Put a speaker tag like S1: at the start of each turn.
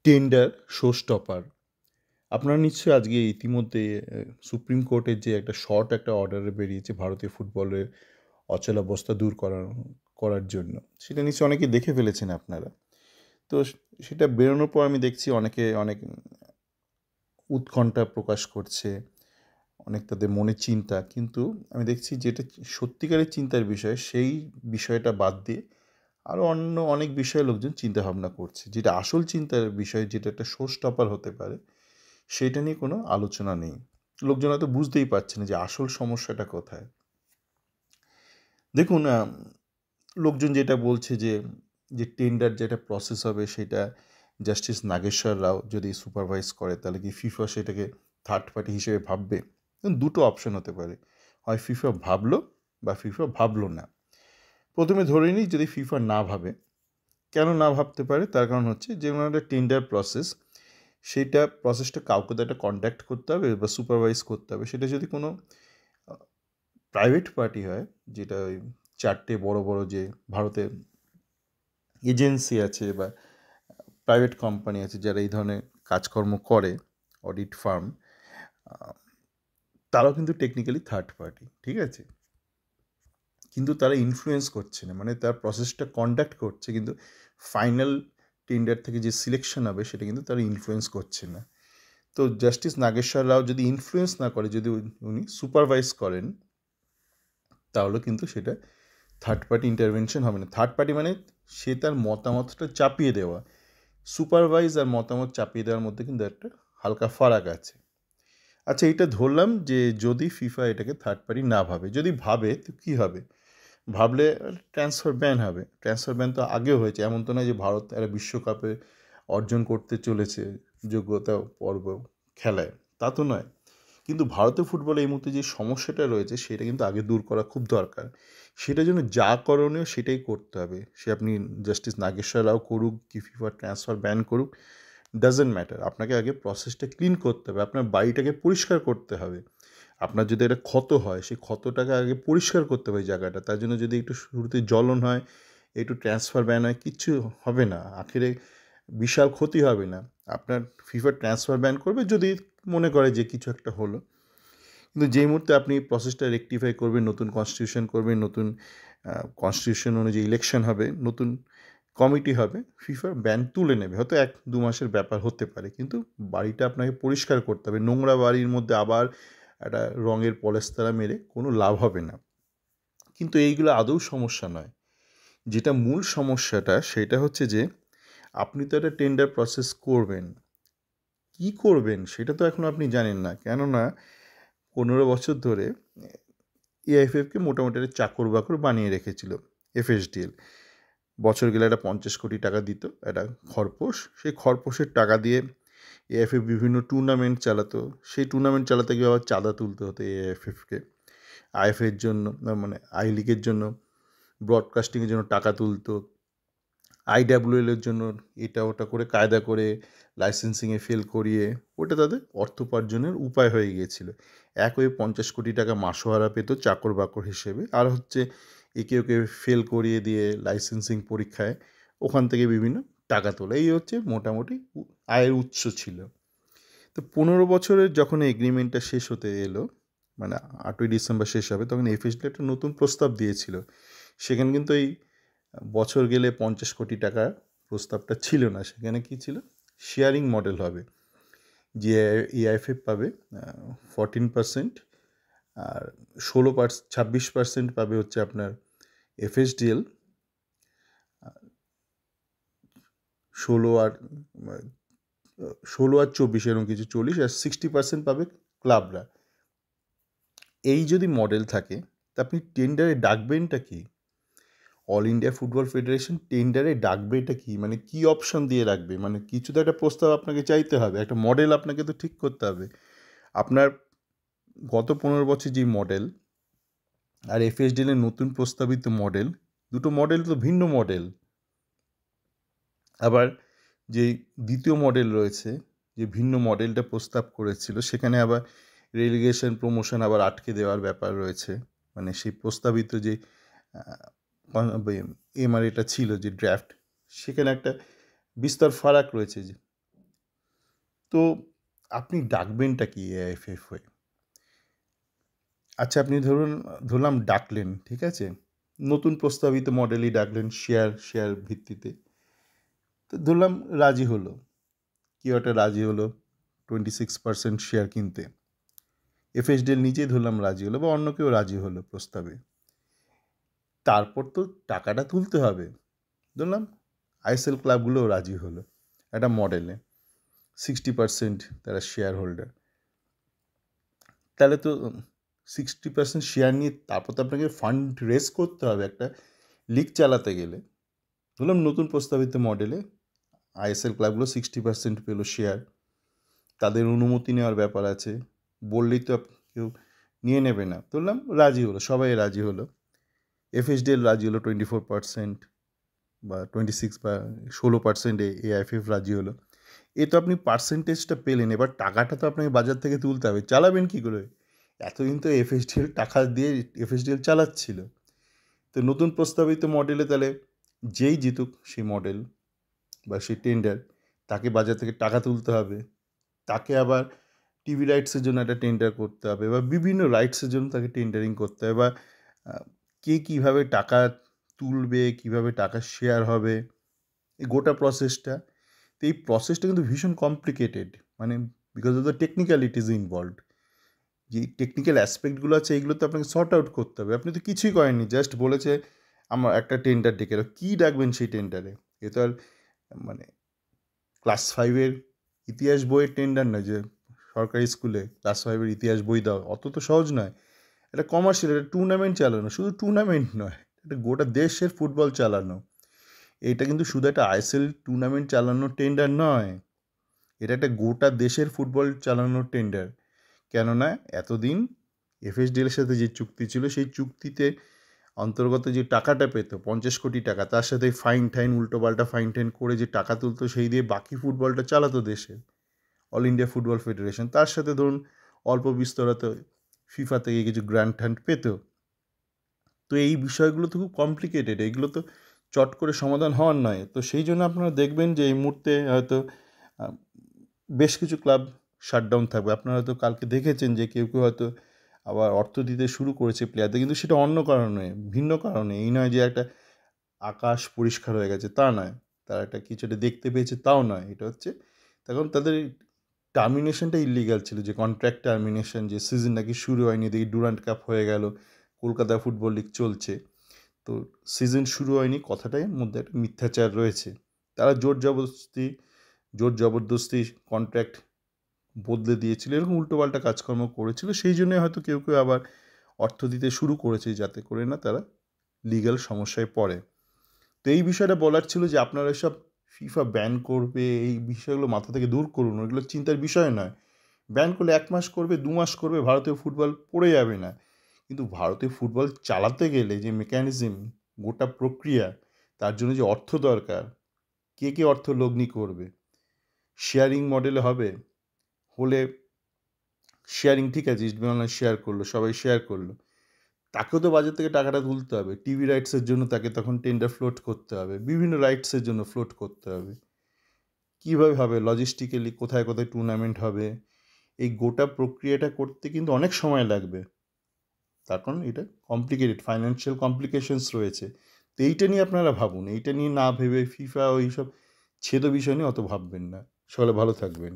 S1: Tender show stopper. আপনারা নিশ্চয়ই আজকে ইতিমধ্যে সুপ্রিম কোর্টের যে একটা অর্ডার বেরিয়েছে ভারতীয় ফুটবলের অচলাবস্থা দূর করার জন্য। সেটা নিশ্চয়ই অনেকেই দেখে ফেলেছেন আপনারা। তো সেটা বেরোনোর পর আমি দেখছি অনেকে অনেক উৎকণ্ঠা প্রকাশ করছে, অনেক তাদের মনে চিন্তা। কিন্তু আমি দেখছি যেটা সত্যিকারের চিন্তার বিষয়, সেই বিষয়টা বাদ দিয়ে আরও অন্য অনেক বিষয়ে লোকজন চিন্তাভাবনা করছে। যেটা আসল চিন্তার বিষয়, যেটা একটা শো স্টপার হতে পারে, সেইটা নিয়ে কোনো আলোচনা নেই। লোকজন হয়তো বুঝতেই পারছে না যে আসল সমস্যাটা কোথায়। দেখুন, লোকজন যেটা বলছে যে টেন্ডার যেটা প্রসেস হবে সেটা জাস্টিস নাগেশ্বর রাও যদি সুপারভাইজ করে, তাহলে কি ফিফা সেটাকে থার্ড পার্টি হিসেবে ভাববে? দুটো অপশন হতে পারে, হয় ফিফা ভাবলো বা ফিফা ভাবলো না। প্রথমে ধরে নিই যদি ফিফা না ভাবে। কেন না ভাবতে পারে? তার কারণ হচ্ছে যে একটা টেন্ডার প্রসেস, সেইটা প্রসেসটা কাউকে তো একটা কন্ট্যাক্ট করতে হবে বা সুপারভাইজ করতে হবে। সেটা যদি কোনো প্রাইভেট পার্টি হয়, যেটা ওই চারটে বড় বড় যে ভারতে এজেন্সি আছে বা প্রাইভেট কোম্পানি আছে যারা এই ধরনের কাজকর্ম করে, অডিট ফার্ম, তারাও কিন্তু টেকনিক্যালি থার্ড পার্টি, ঠিক আছে? কিন্তু তারা ইনফ্লুয়েন্স করছে না, মানে তার প্রসেসটা কন্ডাক্ট করছে, কিন্তু ফাইনাল টেন্ডার থেকে যে সিলেকশন হবে সেটা কিন্তু তারা ইনফ্লুয়েন্স করছে না। তো জাস্টিস নাগেশ্বর রাও যদি ইনফ্লুয়েন্স না করে, যদি উনি সুপারভাইজ করেন, তাহলে কিন্তু সেটা থার্ড পার্টি ইন্টারভেনশন হবে না। থার্ড পার্টি মানে সে তার মতামতটা চাপিয়ে দেওয়া। সুপারভাইজ আর মতামত চাপিয়ে দেওয়ার মধ্যে কিন্তু একটা হালকা ফারাক আছে। আচ্ছা, এটা ধরলাম যে যদি ফিফা এটাকে থার্ড পার্টি না ভাবে, যদি ভাবে তো কী হবে? ভাবলে ট্রান্সফার ব্যান হবে। ট্রান্সফার ব্যান তো আগেও হয়েছে, এমন তো নয় যে ভারত একটা বিশ্বকাপে অর্জন করতে চলেছে যোগ্যতা পর্ব খেলায়, তা তো নয়। কিন্তু ভারতীয় ফুটবলে এই মুহূর্তে যে সমস্যাটা রয়েছে সেটা কিন্তু আগে দূর করা খুব দরকার। সেটার জন্য যা করণীয় সেটাই করতে হবে। সে আপনি জাস্টিস নাগেশ্বর রাও করুক কি ফিফা ট্রান্সফার ব্যান করুক, ডাজেন্ট ম্যাটার। আপনাকে আগে প্রসেসটা ক্লিন করতে হবে, আপনার বাড়িটাকে পরিষ্কার করতে হবে। আপনার যদি একটা ক্ষত হয়, সেই ক্ষতটাকে আগে পরিষ্কার করতে হবে জায়গাটা। তার জন্য যদি একটু শুরুতে জ্বলন হয়, একটু ট্রান্সফার ব্যান হয়, কিচ্ছু হবে না, আখেরে বিশাল ক্ষতি হবে না। আপনার ফিফা ট্রান্সফার ব্যান করবে যদি মনে করে যে কিছু একটা হলো। কিন্তু যেই মুহূর্তে আপনি প্রসেসটা রেকটিফাই করবেন, নতুন কনস্টিটিউশন করবেন, নতুন কনস্টিটিউশন অনুযায়ী ইলেকশন হবে, নতুন কমিটি হবে, ফিফার ব্যান তুলে নেবে। হয়তো 1-2 মাসের ব্যাপার হতে পারে, কিন্তু বাড়িটা আপনাকে পরিষ্কার করতে হবে। নোংরা বাড়ির মধ্যে আবার একটা রঙের পলেস্তারা মেরে কোনো লাভ হবে না। কিন্তু এইগুলো আদৌ সমস্যা নয়। যেটা মূল সমস্যাটা সেটা হচ্ছে যে আপনি তো একটা টেন্ডার প্রসেস করবেন, কি করবেন সেটা তো এখনও আপনি জানেন না। কেননা 15 বছর ধরে এআইএফএফকে মোটামুটি একটা চাকর বাকর বানিয়ে রেখেছিল এফএসডিএল। বছর গেলে একটা 50 কোটি টাকা দিত, একটা খরপোশ। সেই খরপোশের টাকা দিয়ে এআইএফএফ বিভিন্ন টুর্নামেন্ট চালাতো। সেই টুর্নামেন্ট চালাতে গিয়ে আবার চাঁদা তুলতে হতো এআইএফএফকে। আইএফএর জন্য, মানে আই লিগের জন্য ব্রডকাস্টিংয়ের জন্য টাকা তুলতো। আইডাব্লিউএল এর জন্য এটা ওটা করে কায়দা করে লাইসেন্সিংয়ে ফেল করিয়ে ওটা তাদের অর্থ উপার্জনের উপায় হয়ে গিয়েছিল। এক ওই 50 কোটি টাকা মাসোহারা পেত চাকর বাকর হিসেবে, আর হচ্ছে একে ওকে ফেল করিয়ে দিয়ে লাইসেন্সিং পরীক্ষায় ওখান থেকে বিভিন্ন টাকা তোলা। এই হচ্ছে মোটামুটি আয়ের উৎস ছিল। তো 15 বছরের যখন এগ্রিমেন্টটা শেষ হতে এলো, মানে 8ই ডিসেম্বর শেষ হবে, তখন এফএসডি একটা নতুন প্রস্তাব দিয়েছিল। সেখানে কিন্তু এই বছর গেলে 50 কোটি টাকা প্রস্তাবটা ছিল না। সেখানে কি ছিল? শেয়ারিং মডেল হবে, যে এআইএফএফ পাবে 14%, আর 26% পাবে হচ্ছে আপনার এফএসডিএল, 16 আর 24 এরকম কিছু, 40 আর 60% পাবে ক্লাবরা। এই যদি মডেল থাকে তা আপনি টেন্ডারে ডাকবেনটা কি? অল ইন্ডিয়া ফুটবল ফেডারেশন টেন্ডারে ডাকবে এটা কি? মানে কি অপশন দিয়ে রাখবে? মানে কিছু তো একটা প্রস্তাব আপনাকে চাইতে হবে, একটা মডেল আপনাকে তো ঠিক করতে হবে। আপনার গত 15 বছর যে মডেল আর এফএসডিএল-এর নতুন প্রস্তাবিত মডেল, দুটো মডেল তো ভিন্ন মডেল। আবার যে দ্বিতীয় মডেল রয়েছে, যে ভিন্ন মডেলটা প্রস্তাব করেছিল, সেখানে আবার রেলিগেশন প্রমোশন আবার আটকে দেওয়ার ব্যাপার রয়েছে। মানে সেই প্রস্তাবিত যে এমআরএটা ছিল, যে ড্রাফট, সেখানে একটা বিস্তর ফারাক রয়েছে। যে তো আপনি ডাকবেনটা কি এআইএফএফ হয়ে? আচ্ছা, আপনি ধরলাম ডাকলেন, ঠিক আছে? নতুন প্রস্তাবিত মডেলই ডাকলেন শেয়ার ভিত্তিতে। তো ধরলাম রাজি হলো, কেউ একটা রাজি হলো 26% শেয়ার কিনতে। এফএসডিএল নিজেই ধরলাম রাজি হলো বা অন্য কেউ রাজি হলো প্রস্তাবে। তারপর তো টাকাটা তুলতে হবে। ধরলাম আইএসএল ক্লাবগুলোও রাজি হলো একটা মডেলে, 60% তারা শেয়ার হোল্ডার। তাহলে তো 60% শেয়ার নিয়ে তারপর তো আপনাকে ফান্ড রেজ করতে হবে একটা লিগ চালাতে গেলে। ধরলাম নতুন প্রস্তাবিত মডেলে আইএসএল ক্লাবগুলো 60% পেল শেয়ার, তাদের অনুমতি নেওয়ার ব্যাপার আছে, বললেই তো কেউ নিয়ে নেবে না। ধরলাম রাজি হলো, সবাই রাজি হলো, এফএসডিএল রাজি হলো 24% বা 26 বা 16% এআইএফএফ রাজি হলো। এ তো আপনি পার্সেন্টেজটা পেলেন, এবার টাকাটা তো আপনাকে বাজার থেকে তুলতে হবে। চালাবেন কী করে? এতদিন তো এফএসডিএল টাকা দিয়ে এফএসডিএল চালাচ্ছিল। তো নতুন প্রস্তাবিত মডেলে তাহলে যেই জিতুক সেই মডেল বা সেই টেন্ডার, তাকে বাজার থেকে টাকা তুলতে হবে, তাকে আবার টিভি রাইটসের জন্য একটা টেন্ডার করতে হবে বা বিভিন্ন রাইটসের জন্য তাকে টেন্ডারিং করতে হবে, বা কে কীভাবে টাকা তুলবে, কীভাবে টাকা শেয়ার হবে, এই গোটা প্রসেসটা। তো এই প্রসেসটা কিন্তু ভীষণ কমপ্লিকেটেড, মানে বিকজ অফ দ্য টেকনিক্যালিটিজ ইনভলভড। যে টেকনিক্যাল অ্যাসপেক্টগুলো আছে এইগুলো তো আপনাকে সর্ট আউট করতে হবে। আপনি তো কিছুই করেননি, জাস্ট বলেছে আমার একটা টেন্ডার ডেকে রাখো। কী ডাকবেন সেই টেন্ডারে? এ তো আর মানে ক্লাস 5-এর ইতিহাস বইয়ের টেন্ডার নয় যে সরকারি স্কুলে ক্লাস 5-এর ইতিহাস বই দাও, অত তো সহজ নয়। এটা কমার্শিয়াল, এটা টুর্নামেন্ট চালানো, শুধু টুর্নামেন্ট নয়, এটা গোটা দেশের ফুটবল চালানো। এটা কিন্তু শুধু একটা আইএসএল টুর্নামেন্ট চালানোর টেন্ডার নয়, এটা একটা গোটা দেশের ফুটবল চালানোর টেন্ডার। কেননা এতদিন এফএসডিএলের সাথে যে চুক্তি ছিল, সেই চুক্তিতে অন্তর্গত যে টাকাটা পেত 50 কোটি টাকা, তার সাথে ফাইন টাইন উল্টোপাল্টা ফাইন টাইন করে যে টাকা তুলতো, সেই দিয়ে বাকি ফুটবলটা চালাতো দেশে অল ইন্ডিয়া ফুটবল ফেডারেশন। তার সাথে ধরুন অল্প বিস্তরত ফিফা থেকে কিছু গ্র্যান্ট ট্যান্ট পেত। তো এই বিষয়গুলো তো খুব কমপ্লিকেটেড, এইগুলো তো চট করে সমাধান হওয়ার নয়। তো সেই জন্য আপনারা দেখবেন যে এই মুহূর্তে হয়তো বেশ কিছু ক্লাব শাটডাউন থাকবে। আপনারা হয়তো কালকে দেখেছেন যে কেউ হয়তো আবার অর্থ দিতে শুরু করেছে প্লেয়ারদের, কিন্তু সেটা অন্য কারণে, ভিন্ন কারণে। এই নয় যে একটা আকাশ পরিষ্কার হয়ে গেছে, তা নয়। তারা একটা কিছুটা দেখতে পেয়েছে, তাও নয়। এটা হচ্ছে তখন তাদের টার্মিনেশনটা ইলিগাল ছিল, যে কন্ট্রাক্ট টার্মিনেশন, যে সিজন নাকি শুরু হয়নি, দেখি ডুরান্ট কাপ হয়ে গেল, কলকাতা ফুটবল লিগ চলছে, তো সিজন শুরু হয়নি কথাটার মধ্যে একটা মিথ্যাচার রয়েছে। তারা জোর জবরদস্তি কন্ট্রাক্ট বদলে দিয়েছিল, এরকম উল্টোপাল্টা কাজকর্ম করেছিল। সেই জন্যই হয়তো কেউ আবার অর্থ দিতে শুরু করেছে, যাতে করে না তারা লিগ্যাল সমস্যায় পড়ে। তো এই বিষয়টা বলার ছিল যে আপনারা সব ফিফা ব্যান করবে, এই বিষয়গুলো মাথা থেকে দূর করুন, ওইগুলো চিন্তার বিষয় নয়। ব্যান করলে 1 মাস করবে, 2 মাস করবে, ভারতীয় ফুটবল পড়ে যাবে না। কিন্তু ভারতীয় ফুটবল চালাতে গেলে যে মেকানিজম, গোটা প্রক্রিয়া, তার জন্য যে অর্থ দরকার, কে অর্থ লগ্নি করবে? শেয়ারিং মডেলে হবে, হলে শেয়ারিং ঠিক আছে, ইস্ট বেঙ্গল শেয়ার করলো, সবাই শেয়ার করলো, তাকেও তো বাজার থেকে টাকাটা তুলতে হবে। টিভি রাইটসের জন্য তাকে তখন টেন্ডার ফ্লোট করতে হবে, বিভিন্ন রাইটসের জন্য ফ্লোট করতে হবে। কীভাবে হবে লজিস্টিক্যালি, কোথায় কোথায় টুর্নামেন্ট হবে, এই গোটা প্রক্রিয়াটা করতে কিন্তু অনেক সময় লাগবে। তার কারণ এটা কমপ্লিকেটেড, ফাইন্যান্সিয়াল কমপ্লিকেশনস রয়েছে। তো এইটা নিয়ে আপনারা ভাবুন, এইটা নিয়ে না ভেবে ফিফা ওই সব ছেদ বিষয় নিয়ে অত ভাববেন না। সকলে ভালো থাকবেন।